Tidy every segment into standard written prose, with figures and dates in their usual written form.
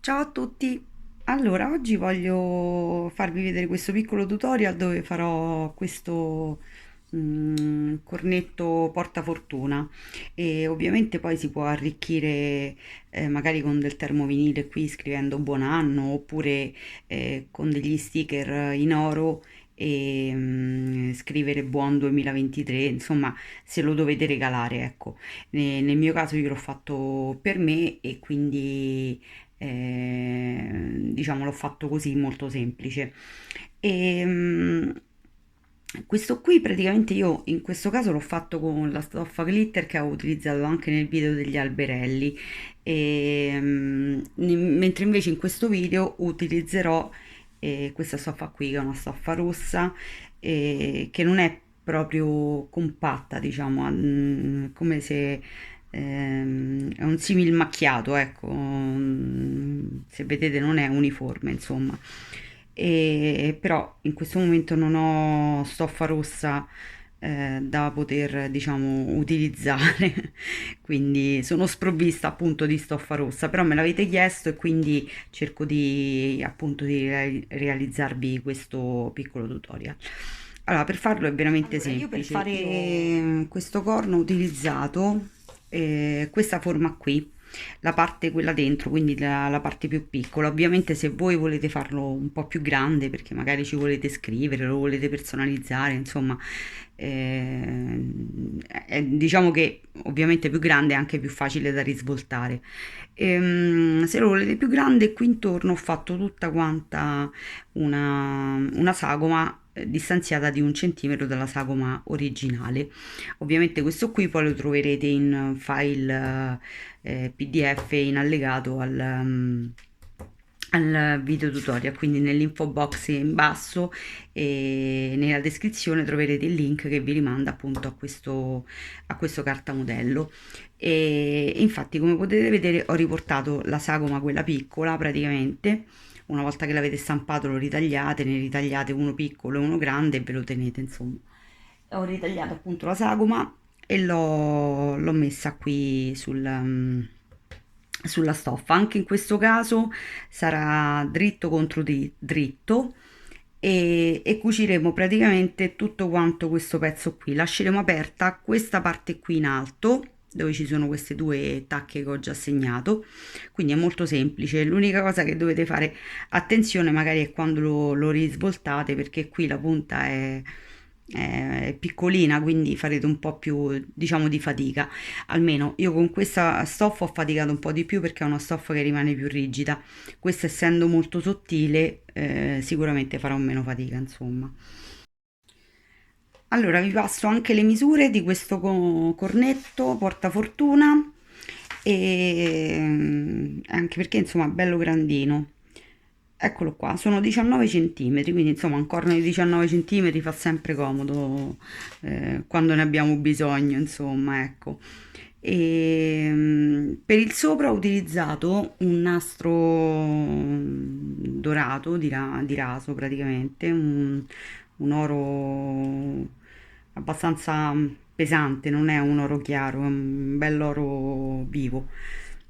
Ciao a tutti! Allora, oggi voglio farvi vedere questo piccolo tutorial dove farò questo cornetto portafortuna e ovviamente poi si può arricchire magari con del termovinile qui scrivendo buon anno oppure con degli sticker in oro e scrivere buon 2023, insomma, se lo dovete regalare, ecco. Nel mio caso io l'ho fatto per me e quindi diciamo l'ho fatto così molto semplice e questo qui praticamente io in questo caso l'ho fatto con la stoffa glitter che ho utilizzato anche nel video degli alberelli mentre invece in questo video utilizzerò questa stoffa qui che è una stoffa rossa che non è proprio compatta, diciamo, come se è un simil macchiato, ecco, se vedete non è uniforme, insomma. Però in questo momento non ho stoffa rossa da poter, diciamo, utilizzare, quindi sono sprovvista appunto di stoffa rossa, però me l'avete chiesto e quindi cerco di appunto di realizzarvi questo piccolo tutorial. Allora, per farlo è veramente allora, io per semplice. Fare questo corno ho utilizzato questa forma qui, la parte quella dentro, quindi la parte più piccola. Ovviamente se voi volete farlo un po' più grande, perché magari ci volete scrivere, lo volete personalizzare, insomma, diciamo che ovviamente più grande è anche più facile da risvoltare. Se lo volete più grande, qui intorno ho fatto tutta quanta una sagoma distanziata di 1 centimetro dalla sagoma originale. Ovviamente questo qui poi lo troverete in file PDF in allegato al video tutorial, quindi nell'info box in basso e nella descrizione troverete il link che vi rimanda appunto a questo cartamodello. E infatti, come potete vedere, ho riportato la sagoma quella piccola praticamente. Una volta che l'avete stampato lo ritagliate, ne ritagliate uno piccolo e uno grande e ve lo tenete, insomma. Ho ritagliato appunto la sagoma e l'ho messa qui sulla stoffa. Anche in questo caso sarà dritto contro dritto e cuciremo praticamente tutto quanto questo pezzo qui. Lasceremo aperta questa parte qui in alto dove ci sono queste due tacche che ho già segnato, quindi è molto semplice. L'unica cosa che dovete fare attenzione magari è quando lo risvoltate, perché qui la punta è piccolina, quindi farete un po' più, diciamo, di fatica. Almeno io con questa stoffa ho faticato un po' di più perché è una stoffa che rimane più rigida. Questa essendo molto sottile sicuramente farò meno fatica, insomma. Allora vi passo anche le misure di questo cornetto portafortuna e anche perché insomma è bello grandino. Eccolo qua, sono 19 centimetri, quindi insomma un corno di 19 centimetri fa sempre comodo quando ne abbiamo bisogno, insomma, ecco. Per il sopra ho utilizzato un nastro dorato di raso praticamente, un oro abbastanza pesante, non è un oro chiaro, è un bell'oro vivo.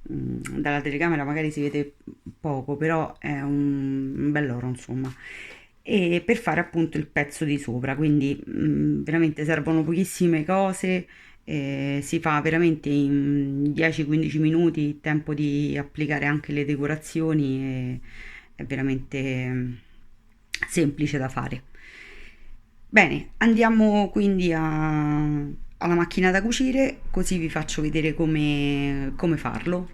Dalla telecamera magari si vede poco, però è un bell'oro, insomma. E per fare appunto il pezzo di sopra, quindi veramente servono pochissime cose, si fa veramente in 10-15 minuti, il tempo di applicare anche le decorazioni e è veramente semplice da fare. Bene, andiamo quindi alla macchina da cucire, così vi faccio vedere come farlo.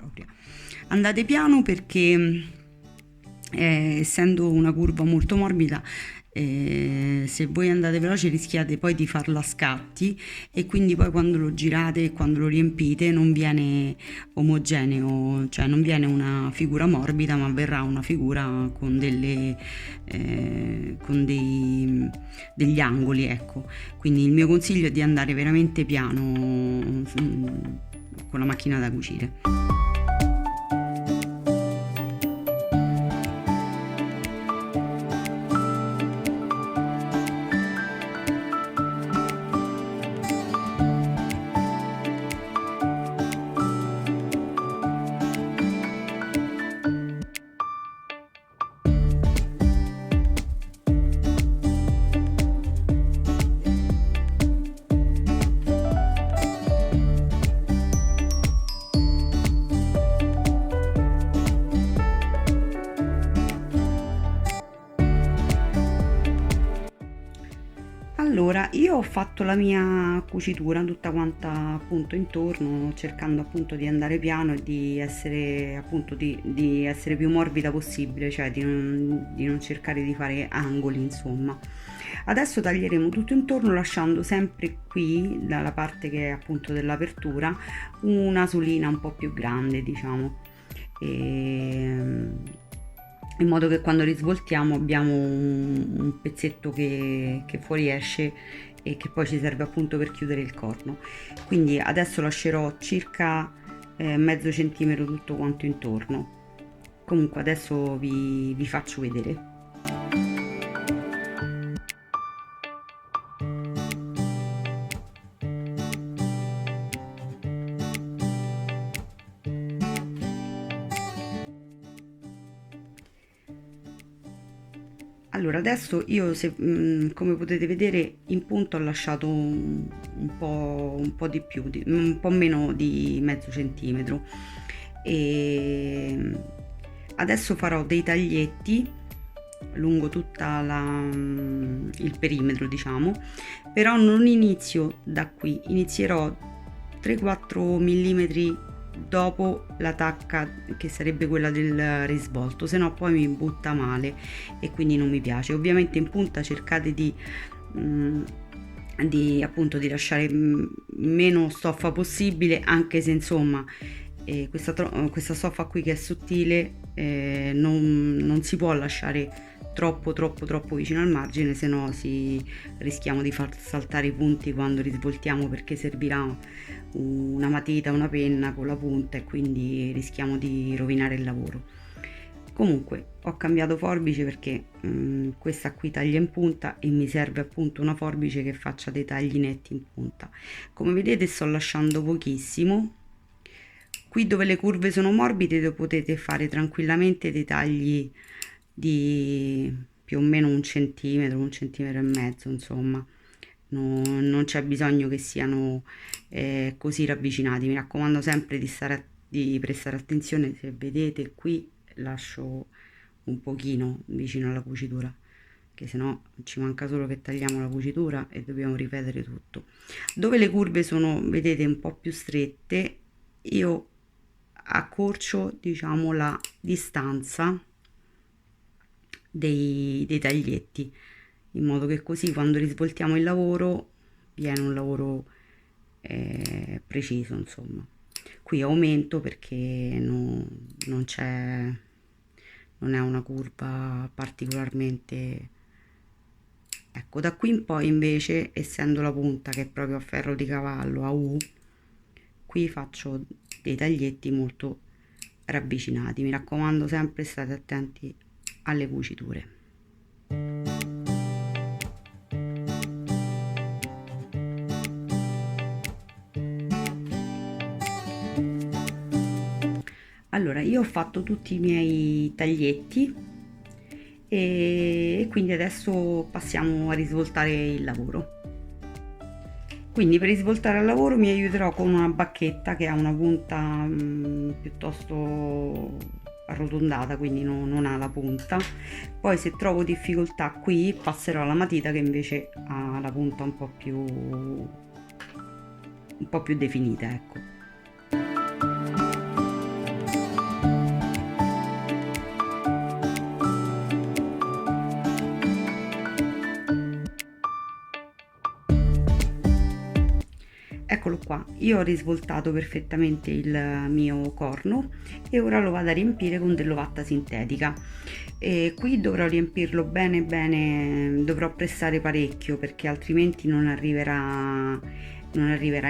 Andate piano perché essendo una curva molto morbida, se voi andate veloce rischiate poi di farla a scatti e quindi poi quando lo girate e quando lo riempite non viene omogeneo, cioè non viene una figura morbida ma verrà una figura con degli angoli, ecco. Quindi il mio consiglio è di andare veramente piano con la macchina da cucire. io ho fatto la mia cucitura tutta quanta appunto intorno, cercando appunto di andare piano e di essere appunto di essere più morbida possibile, cioè di non cercare di fare angoli, insomma. Adesso taglieremo tutto intorno lasciando sempre qui, dalla parte che è appunto dell'apertura, una solina un po' più grande, diciamo. E, in modo che quando risvoltiamo abbiamo un pezzetto che fuoriesce e che poi ci serve appunto per chiudere il corno. Quindi adesso lascerò circa mezzo centimetro tutto quanto intorno. Comunque adesso vi faccio vedere. Allora, adesso io, come potete vedere, in punta ho lasciato un po' di più, un po' meno di mezzo centimetro. E adesso farò dei taglietti lungo tutta il perimetro, diciamo, però non inizio da qui, inizierò 3-4 mm dopo la tacca che sarebbe quella del risvolto, se no poi mi butta male e quindi non mi piace. Ovviamente in punta cercate appunto di lasciare meno stoffa possibile, anche se insomma questa stoffa qui che è sottile non si può lasciare troppo vicino al margine, se no rischiamo di far saltare i punti quando risvoltiamo, perché servirà una matita, una penna con la punta e quindi rischiamo di rovinare il lavoro. Comunque ho cambiato forbice perché questa qui taglia in punta e mi serve appunto una forbice che faccia dei tagli netti in punta. Come vedete sto lasciando pochissimo. Qui dove le curve sono morbide potete fare tranquillamente dei tagli di più o meno un centimetro e mezzo, insomma. Non c'è bisogno che siano così ravvicinati. Mi raccomando sempre di prestare attenzione. Se vedete qui lascio un pochino vicino alla cucitura, che se no ci manca solo che tagliamo la cucitura e dobbiamo ripetere tutto. Dove le curve sono, vedete, un po' più strette, io accorcio, diciamo, la distanza dei taglietti, in modo che così quando risvoltiamo il lavoro viene un lavoro preciso, insomma. Qui aumento perché non è una curva particolarmente. Ecco, da qui in poi invece, essendo la punta che è proprio a ferro di cavallo, a U, qui faccio dei taglietti molto ravvicinati. Mi raccomando, sempre state attenti alle cuciture. Allora, io ho fatto tutti i miei taglietti e quindi adesso passiamo a risvoltare il lavoro. Quindi per risvoltare il lavoro mi aiuterò con una bacchetta che ha una punta piuttosto arrotondata, quindi non ha la punta. Poi se trovo difficoltà qui passerò alla matita che invece ha la punta un po' più definita, ecco. Eccolo qua, io ho risvoltato perfettamente il mio corno e ora lo vado a riempire con dell'ovatta sintetica. E qui dovrò riempirlo bene, dovrò pressare parecchio perché altrimenti non arriverà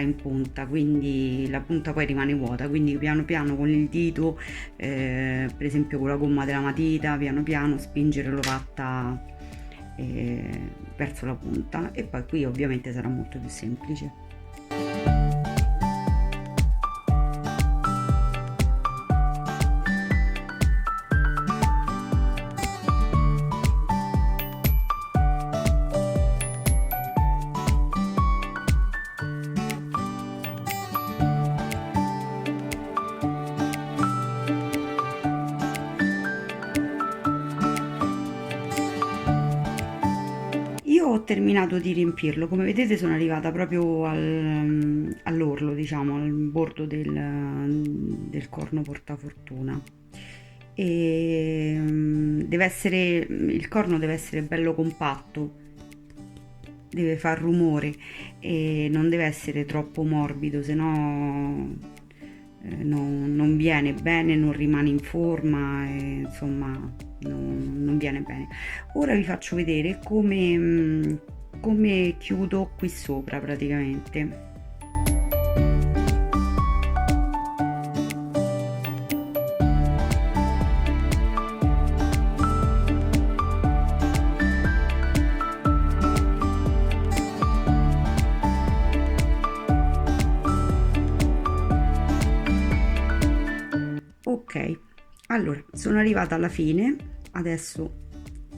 in punta, quindi la punta poi rimane vuota. Quindi piano piano con il dito, per esempio con la gomma della matita, piano piano spingere l'ovatta verso la punta, e poi qui ovviamente sarà molto più semplice. Io ho terminato di riempirlo, come vedete sono arrivata proprio all'orlo, diciamo, al bordo del corno portafortuna. E il corno deve essere bello compatto, deve far rumore e non deve essere troppo morbido, se no non viene bene, non rimane in forma, insomma non viene bene. Ora vi faccio vedere come chiudo qui sopra praticamente. Ok, allora sono arrivata alla fine, adesso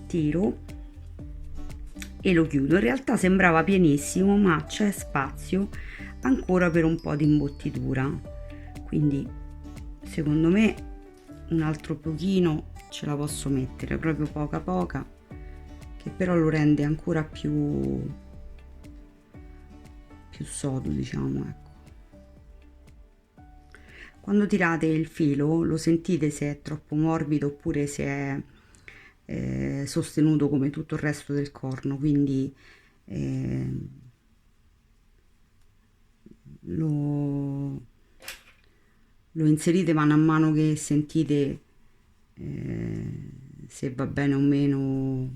tiro e lo chiudo. In realtà sembrava pienissimo, ma c'è spazio ancora per un po' di imbottitura, quindi secondo me un altro pochino ce la posso mettere, proprio poca poca, che però lo rende ancora più sodo, diciamo, ecco. Quando tirate il filo lo sentite se è troppo morbido oppure se è sostenuto come tutto il resto del corno, quindi lo inserite mano a mano che sentite se va bene o meno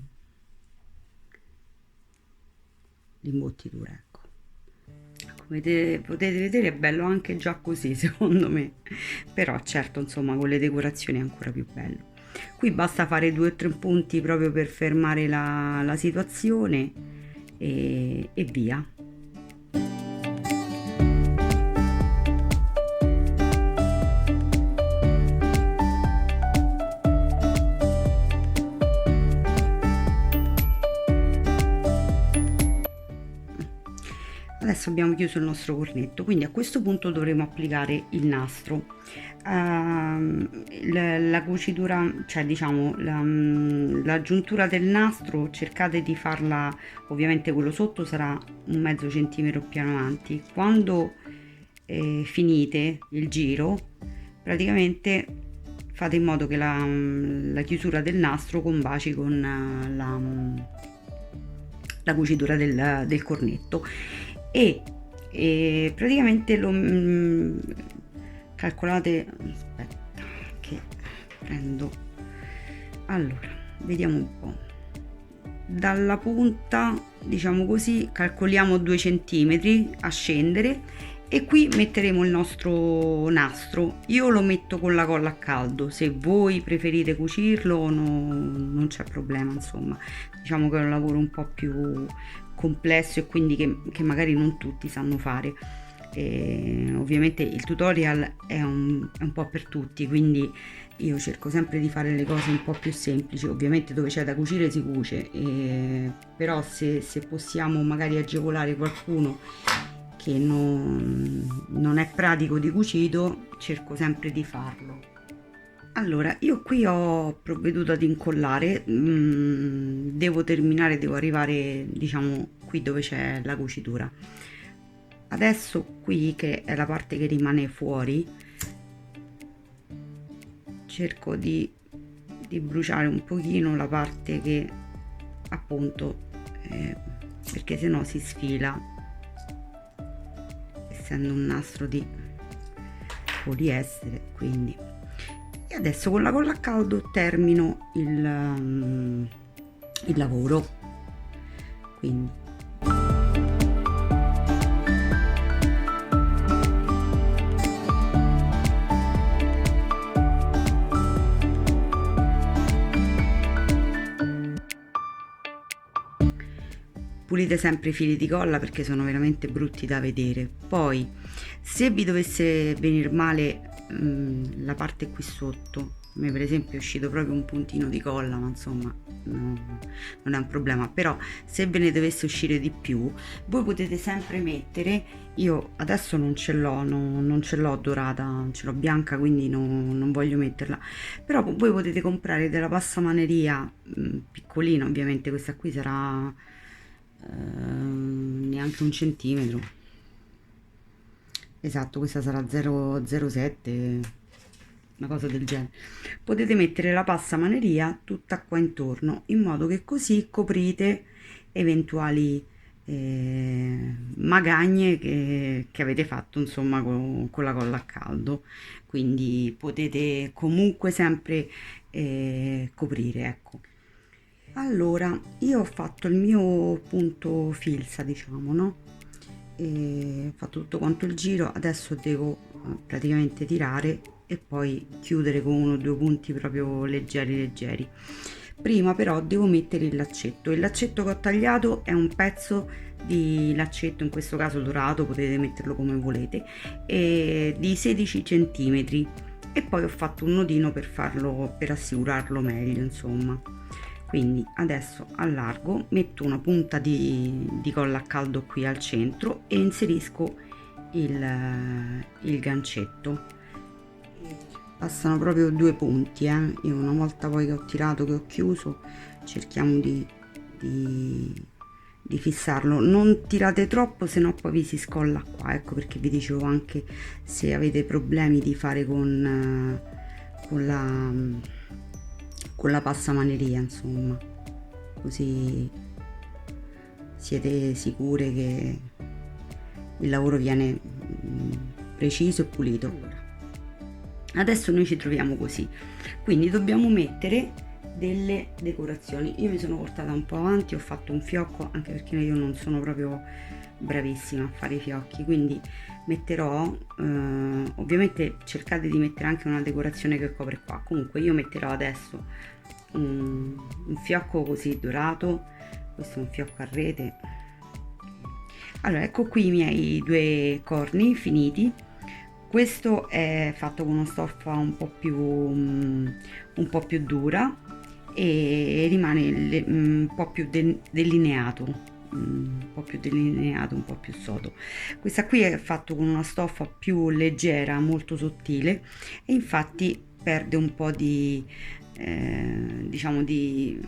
l'imbottitura, ecco. Come potete vedere è bello anche già così secondo me, però certo insomma con le decorazioni è ancora più bello. Qui basta fare 2 o 3 punti proprio per fermare la situazione e via. Adesso abbiamo chiuso il nostro cornetto, quindi a questo punto dovremo applicare il nastro. La cucitura, cioè diciamo la giuntura del nastro, cercate di farla, ovviamente quello sotto sarà un mezzo centimetro più avanti. Quando finite il giro, praticamente fate in modo che la chiusura del nastro combaci con la cucitura del cornetto e praticamente lo calcolate, aspetta che prendo, allora vediamo un po', dalla punta diciamo così calcoliamo 2 centimetri a scendere e qui metteremo il nostro nastro. Io lo metto con la colla a caldo, se voi preferite cucirlo non c'è problema, insomma diciamo che è un lavoro un po' più complesso e quindi che magari non tutti sanno fare. Ovviamente il tutorial è un po' per tutti, quindi io cerco sempre di fare le cose un po' più semplici. Ovviamente dove c'è da cucire si cuce, però se possiamo magari agevolare qualcuno che non è pratico di cucito, cerco sempre di farlo. Allora, io qui ho provveduto ad incollare, devo terminare, devo arrivare, diciamo, qui dove c'è la cucitura. Adesso qui, che è la parte che rimane fuori, cerco di bruciare un pochino la parte che appunto, perché sennò si sfila, essendo un nastro di poliestere, quindi. E adesso con la colla a caldo termino il lavoro, quindi pulite sempre i fili di colla perché sono veramente brutti da vedere. Poi se vi dovesse venire male la parte qui sotto, a me per esempio è uscito proprio un puntino di colla, ma insomma non è un problema, però se ve ne dovesse uscire di più voi potete sempre mettere, io adesso non ce l'ho, non ce l'ho dorata, ce l'ho bianca, quindi non voglio metterla, però voi potete comprare della passamaneria piccolina, ovviamente questa qui sarà neanche un centimetro. Esatto, questa sarà 0,07, una cosa del genere. Potete mettere la passamaneria tutta qua intorno, in modo che così coprite eventuali magagne che avete fatto, insomma, con la colla a caldo. Quindi potete comunque sempre coprire, ecco. Allora, io ho fatto il mio punto filza, diciamo, no? E ho fatto tutto quanto il giro, adesso devo praticamente tirare e poi chiudere con uno o due punti proprio leggeri leggeri. Prima però devo mettere il laccetto che ho tagliato è un pezzo di laccetto, in questo caso dorato, potete metterlo come volete, di 16 centimetri, e poi ho fatto un nodino per farlo, per assicurarlo meglio, insomma. Quindi adesso allargo, metto una punta di colla a caldo qui al centro e inserisco il gancetto. Bastano proprio due punti, io una volta poi che ho tirato, che ho chiuso, cerchiamo di fissarlo. Non tirate troppo, se no poi vi si scolla qua, ecco perché vi dicevo anche se avete problemi di fare con la passamaneria, insomma, così siete sicure che il lavoro viene preciso e pulito. Adesso noi ci troviamo così, quindi dobbiamo mettere delle decorazioni. Io mi sono portata un po' avanti, ho fatto un fiocco, anche perché io non sono proprio bravissima a fare i fiocchi, quindi metterò ovviamente cercate di mettere anche una decorazione che copre qua. Comunque io metterò adesso un fiocco così dorato, questo è un fiocco a rete. Allora, ecco qui i miei due corni finiti. Questo è fatto con una stoffa un po' più dura e rimane un po' più delineato, un po' più delineato, un po' più sodo. Questa qui è fatto con una stoffa più leggera, molto sottile, e infatti perde un po' diciamo di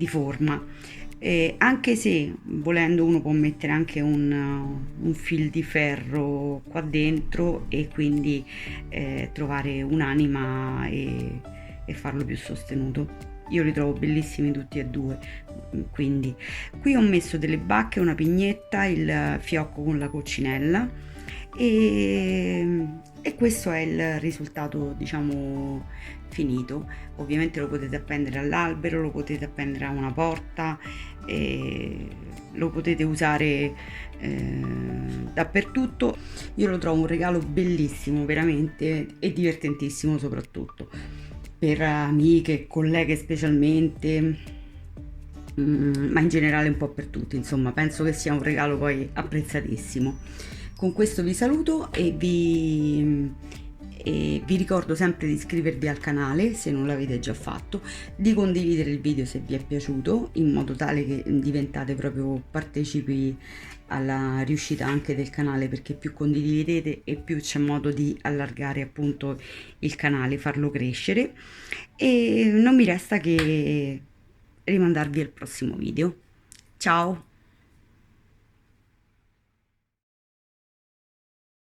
forma. Anche se volendo uno può mettere anche un fil di ferro qua dentro e quindi trovare un'anima e farlo più sostenuto. Io li trovo bellissimi tutti e due. Quindi qui ho messo delle bacche, una pignetta, il fiocco con la coccinella e questo è il risultato, diciamo, finito. Ovviamente lo potete appendere all'albero, lo potete appendere a una porta, lo potete usare dappertutto. Io lo trovo un regalo bellissimo veramente, e divertentissimo soprattutto per amiche, colleghe specialmente, ma in generale un po' per tutti, insomma penso che sia un regalo poi apprezzatissimo. Con questo vi saluto e vi ricordo sempre di iscrivervi al canale se non l'avete già fatto, di condividere il video se vi è piaciuto, in modo tale che diventate proprio partecipi alla riuscita anche del canale, perché più condividete e più c'è modo di allargare appunto il canale, farlo crescere. E non mi resta che rimandarvi al prossimo video. Ciao!